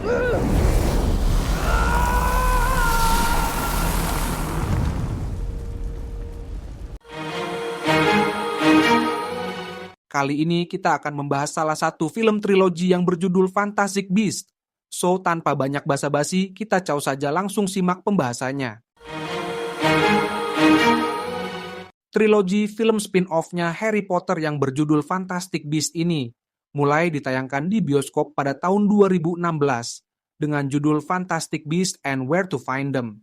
Kali ini kita akan membahas salah satu film trilogi yang berjudul Fantastic Beasts. So, tanpa banyak basa-basi, kita caw saja langsung simak pembahasannya. Trilogi film spin-off-nya Harry Potter yang berjudul Fantastic Beasts ini mulai ditayangkan di bioskop pada tahun 2016 dengan judul Fantastic Beasts and Where to Find Them.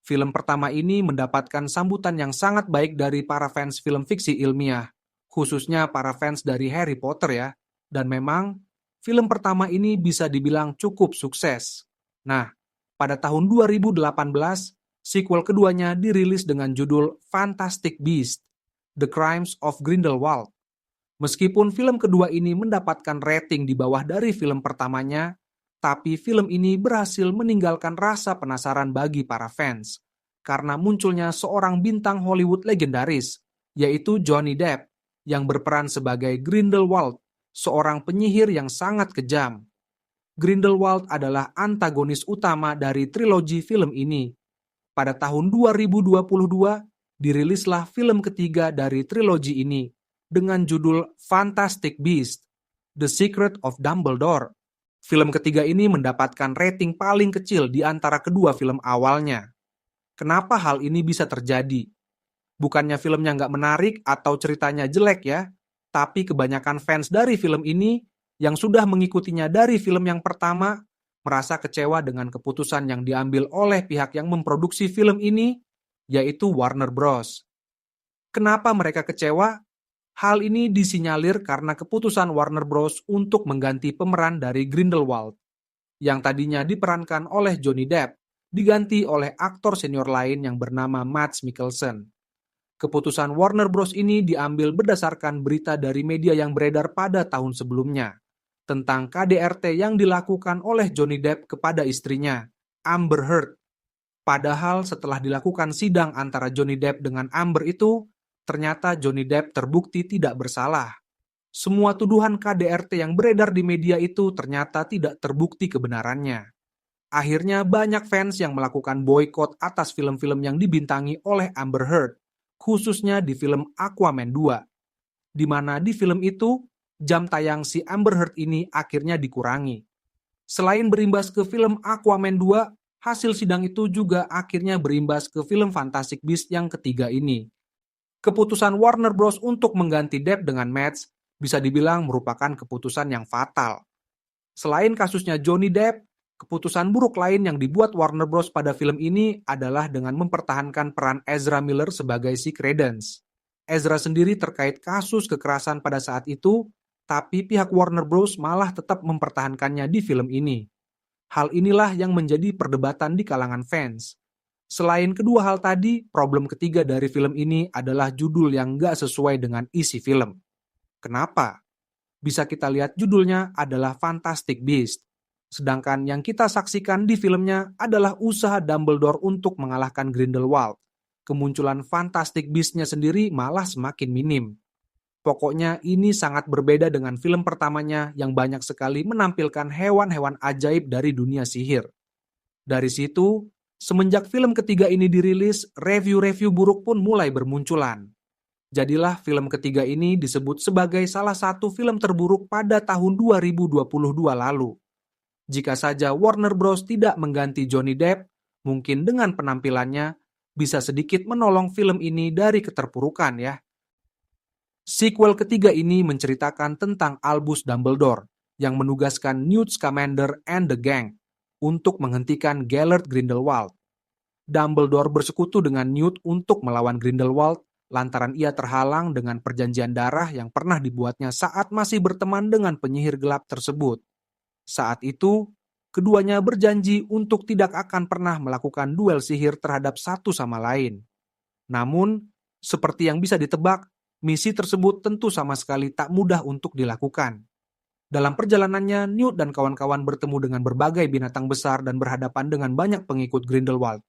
Film pertama ini mendapatkan sambutan yang sangat baik dari para fans film fiksi ilmiah, khususnya para fans dari Harry Potter ya. Dan memang, film pertama ini bisa dibilang cukup sukses. Nah, pada tahun 2018, sequel keduanya dirilis dengan judul Fantastic Beasts: The Crimes of Grindelwald. Meskipun film kedua ini mendapatkan rating di bawah dari film pertamanya, tapi film ini berhasil meninggalkan rasa penasaran bagi para fans, karena munculnya seorang bintang Hollywood legendaris, yaitu Johnny Depp, yang berperan sebagai Grindelwald, seorang penyihir yang sangat kejam. Grindelwald adalah antagonis utama dari trilogi film ini. Pada tahun 2022, dirilislah film ketiga dari trilogi ini dengan judul Fantastic Beasts: The Secret of Dumbledore. Film ketiga ini mendapatkan rating paling kecil di antara kedua film awalnya. Kenapa hal ini bisa terjadi? Bukannya filmnya nggak menarik atau ceritanya jelek ya, tapi kebanyakan fans dari film ini yang sudah mengikutinya dari film yang pertama merasa kecewa dengan keputusan yang diambil oleh pihak yang memproduksi film ini, yaitu Warner Bros. Kenapa mereka kecewa? Hal ini disinyalir karena keputusan Warner Bros. Untuk mengganti pemeran dari Grindelwald, yang tadinya diperankan oleh Johnny Depp, diganti oleh aktor senior lain yang bernama Mads Mikkelsen. Keputusan Warner Bros. Ini diambil berdasarkan berita dari media yang beredar pada tahun sebelumnya, tentang KDRT yang dilakukan oleh Johnny Depp kepada istrinya, Amber Heard. Padahal setelah dilakukan sidang antara Johnny Depp dengan Amber itu, ternyata Johnny Depp terbukti tidak bersalah. Semua tuduhan KDRT yang beredar di media itu ternyata tidak terbukti kebenarannya. Akhirnya banyak fans yang melakukan boykot atas film-film yang dibintangi oleh Amber Heard, khususnya di film Aquaman 2. Di mana di film itu, jam tayang si Amber Heard ini akhirnya dikurangi. Selain berimbas ke film Aquaman 2, hasil sidang itu juga akhirnya berimbas ke film Fantastic Beasts yang ketiga ini. Keputusan Warner Bros. Untuk mengganti Depp dengan Mads bisa dibilang merupakan keputusan yang fatal. Selain kasusnya Johnny Depp, keputusan buruk lain yang dibuat Warner Bros. Pada film ini adalah dengan mempertahankan peran Ezra Miller sebagai si Credence. Ezra sendiri terkait kasus kekerasan pada saat itu, tapi pihak Warner Bros. Malah tetap mempertahankannya di film ini. Hal inilah yang menjadi perdebatan di kalangan fans. Selain kedua hal tadi, problem ketiga dari film ini adalah judul yang nggak sesuai dengan isi film. Kenapa? Bisa kita lihat judulnya adalah Fantastic Beasts. Sedangkan yang kita saksikan di filmnya adalah usaha Dumbledore untuk mengalahkan Grindelwald. Kemunculan Fantastic Beasts-nya sendiri malah semakin minim. Pokoknya ini sangat berbeda dengan film pertamanya yang banyak sekali menampilkan hewan-hewan ajaib dari dunia sihir. Dari situ, semenjak film ketiga ini dirilis, review-review buruk pun mulai bermunculan. Jadilah film ketiga ini disebut sebagai salah satu film terburuk pada tahun 2022 lalu. Jika saja Warner Bros. Tidak mengganti Johnny Depp, mungkin dengan penampilannya bisa sedikit menolong film ini dari keterpurukan ya. Sequel ketiga ini menceritakan tentang Albus Dumbledore yang menugaskan Newt Scamander and the Gang untuk menghentikan Gellert Grindelwald. Dumbledore bersekutu dengan Newt untuk melawan Grindelwald lantaran ia terhalang dengan perjanjian darah yang pernah dibuatnya saat masih berteman dengan penyihir gelap tersebut. Saat itu, keduanya berjanji untuk tidak akan pernah melakukan duel sihir terhadap satu sama lain. Namun, seperti yang bisa ditebak, misi tersebut tentu sama sekali tak mudah untuk dilakukan. Dalam perjalanannya, Newt dan kawan-kawan bertemu dengan berbagai binatang besar dan berhadapan dengan banyak pengikut Grindelwald.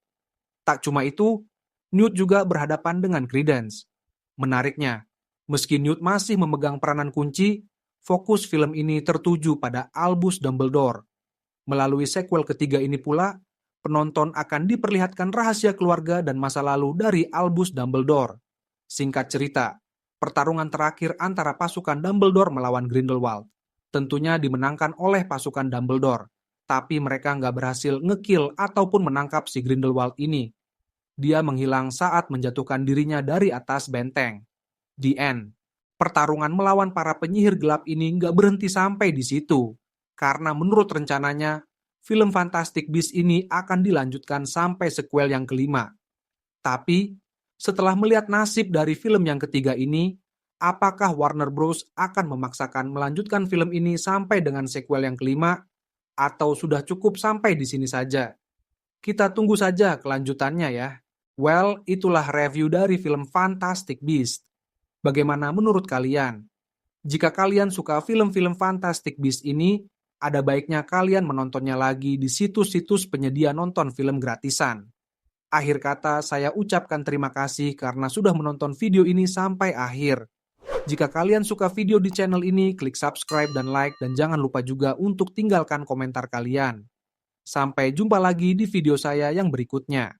Tak cuma itu, Newt juga berhadapan dengan Credence. Menariknya, meski Newt masih memegang peranan kunci, fokus film ini tertuju pada Albus Dumbledore. Melalui sequel ketiga ini pula, penonton akan diperlihatkan rahasia keluarga dan masa lalu dari Albus Dumbledore. Singkat cerita, pertarungan terakhir antara pasukan Dumbledore melawan Grindelwald tentunya dimenangkan oleh pasukan Dumbledore, tapi mereka nggak berhasil ngekill ataupun menangkap si Grindelwald ini. Dia menghilang saat menjatuhkan dirinya dari atas benteng. The end. Pertarungan melawan para penyihir gelap ini nggak berhenti sampai di situ. Karena menurut rencananya, film Fantastic Beasts ini akan dilanjutkan sampai sequel yang kelima. Tapi, setelah melihat nasib dari film yang ketiga ini, apakah Warner Bros. Akan memaksakan melanjutkan film ini sampai dengan sequel yang kelima, atau sudah cukup sampai di sini saja? Kita tunggu saja kelanjutannya ya. Well, itulah review dari film Fantastic Beasts. Bagaimana menurut kalian? Jika kalian suka film-film Fantastic Beasts ini, ada baiknya kalian menontonnya lagi di situs-situs penyedia nonton film gratisan. Akhir kata, saya ucapkan terima kasih karena sudah menonton video ini sampai akhir. Jika kalian suka video di channel ini, klik subscribe dan like, dan jangan lupa juga untuk tinggalkan komentar kalian. Sampai jumpa lagi di video saya yang berikutnya.